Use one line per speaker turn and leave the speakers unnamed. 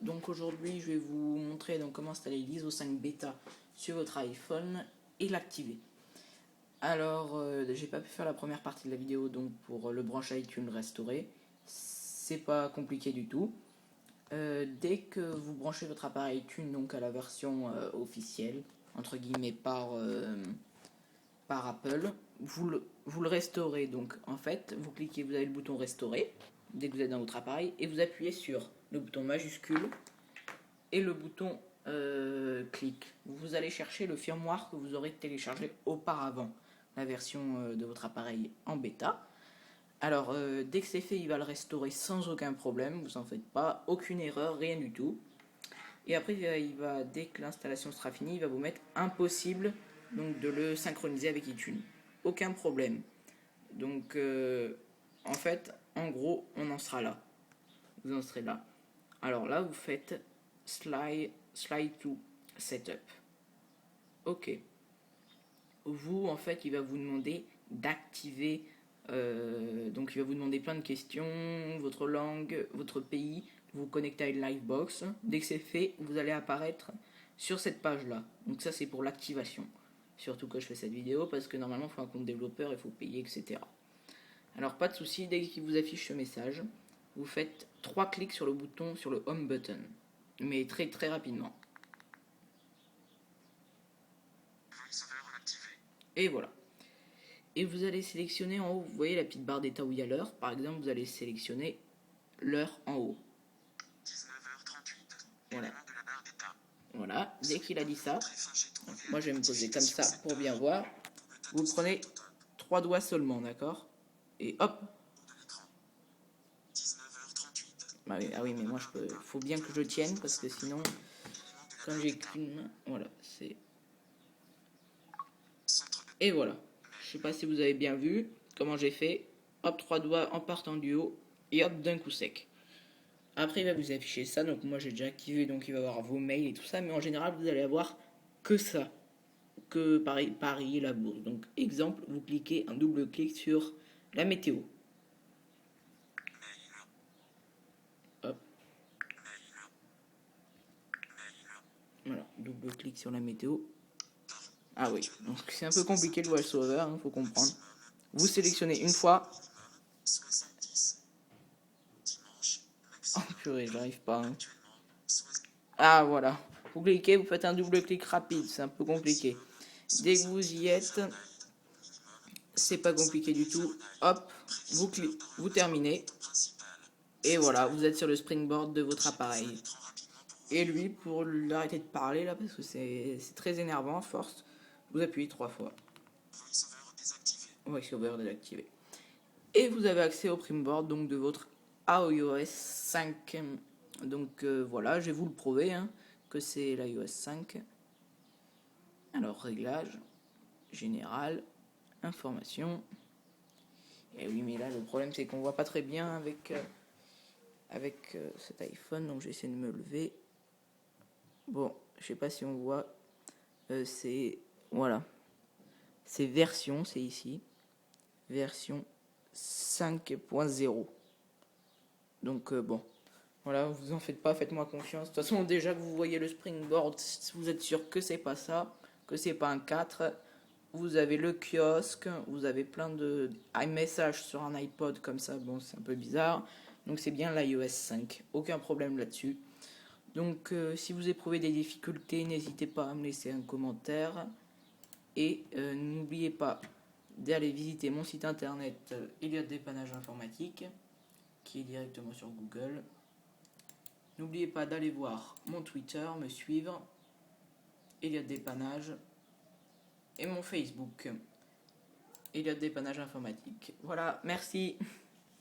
Donc aujourd'hui je vais vous montrer donc comment installer l'ISO 5 bêta sur votre iPhone et l'activer. Alors j'ai pas pu faire la première partie de la vidéo donc pour le branche iTunes restauré, c'est pas compliqué du tout. Dès que vous branchez votre appareil iTunes donc à la version officielle entre guillemets par Apple, vous le restaurez. Donc en fait vous cliquez, vous avez le bouton restaurer dès que vous êtes dans votre appareil et vous appuyez sur le bouton majuscule et le bouton clic. Vous allez chercher le firmware que vous aurez téléchargé auparavant, la version de votre appareil en bêta. Alors dès que c'est fait, il va le restaurer sans aucun problème, vous en faites pas, aucune erreur, rien du tout. Et après dès que l'installation sera finie, il va vous mettre impossible donc de le synchroniser avec iTunes. Aucun problème. Donc en fait, en gros, on en sera là. Vous en serez là. Alors là, vous faites slide to setup. Ok. Vous, en fait, il va vous demander d'activer. Donc, il va vous demander plein de questions, votre langue, votre pays. Vous vous connectez à une Livebox. Dès que c'est fait, vous allez apparaître sur cette page-là. Donc ça, c'est pour l'activation. Surtout que je fais cette vidéo parce que normalement, il faut un compte développeur, il faut payer, etc. Alors, pas de souci, dès qu'il vous affiche ce message, vous faites 3 clics sur le bouton, sur le Home button, mais très très rapidement. Et voilà. Et vous allez sélectionner en haut, vous voyez la petite barre d'état où il y a l'heure. Par exemple, vous allez sélectionner l'heure en haut.
19h38.
Voilà. Voilà, dès qu'il a dit ça, moi je vais me poser comme ça pour bien voir. Vous prenez 3 doigts seulement, d'accord? Et hop. Ah oui, mais moi faut bien que je tienne parce que sinon, comme j'ai qu'une main, voilà, c'est. Et voilà. Je sais pas si vous avez bien vu comment j'ai fait. Hop, 3 doigts en partant du haut et hop d'un coup sec. Après il va vous afficher ça, donc moi j'ai déjà activé, donc il va avoir vos mails et tout ça, mais en général vous allez avoir que ça, que Paris et la bourse. Donc exemple, vous cliquez un double clic sur la météo. Hop. Voilà, double clic sur la météo. Ah oui, donc c'est un peu compliqué le VoiceOver, hein, faut comprendre. Vous sélectionnez une fois. Oh purée, j'arrive pas. Hein. Ah voilà, vous cliquez, vous faites un double clic rapide, c'est un peu compliqué. Dès que vous y êtes, c'est pas compliqué du tout. Hop, vous terminez. Et voilà, vous êtes sur le springboard de votre appareil. Et lui, pour l'arrêter de parler là, parce que c'est très énervant à force, vous appuyez 3 fois. VoiceOver désactivé. Et vous avez accès au springboard donc de votre iOS 5. Donc voilà, je vais vous le prouver hein, que c'est l'iOS 5. Alors réglage, général, information. Et oui, mais là le problème c'est qu'on voit pas très bien avec cet iPhone, donc j'essaie de me lever. Bon, je sais pas si on voit. C'est voilà, c'est version, c'est ici, version 5.0. Donc bon. Voilà, vous en faites pas, faites-moi confiance. De toute façon, déjà que vous voyez le springboard, vous êtes sûr que c'est pas ça, que c'est pas un 4. Vous avez le kiosque, vous avez plein de iMessage sur un iPod comme ça, bon, c'est un peu bizarre. Donc c'est bien l'iOS 5, aucun problème là-dessus. Donc si vous éprouvez des difficultés, n'hésitez pas à me laisser un commentaire. Et n'oubliez pas d'aller visiter mon site internet Elliott Dépannage Informatique, qui est directement sur Google. N'oubliez pas d'aller voir mon Twitter, me suivre, Elliott Dépannage, et mon Facebook, Elliott Dépannage Informatique. Voilà, merci.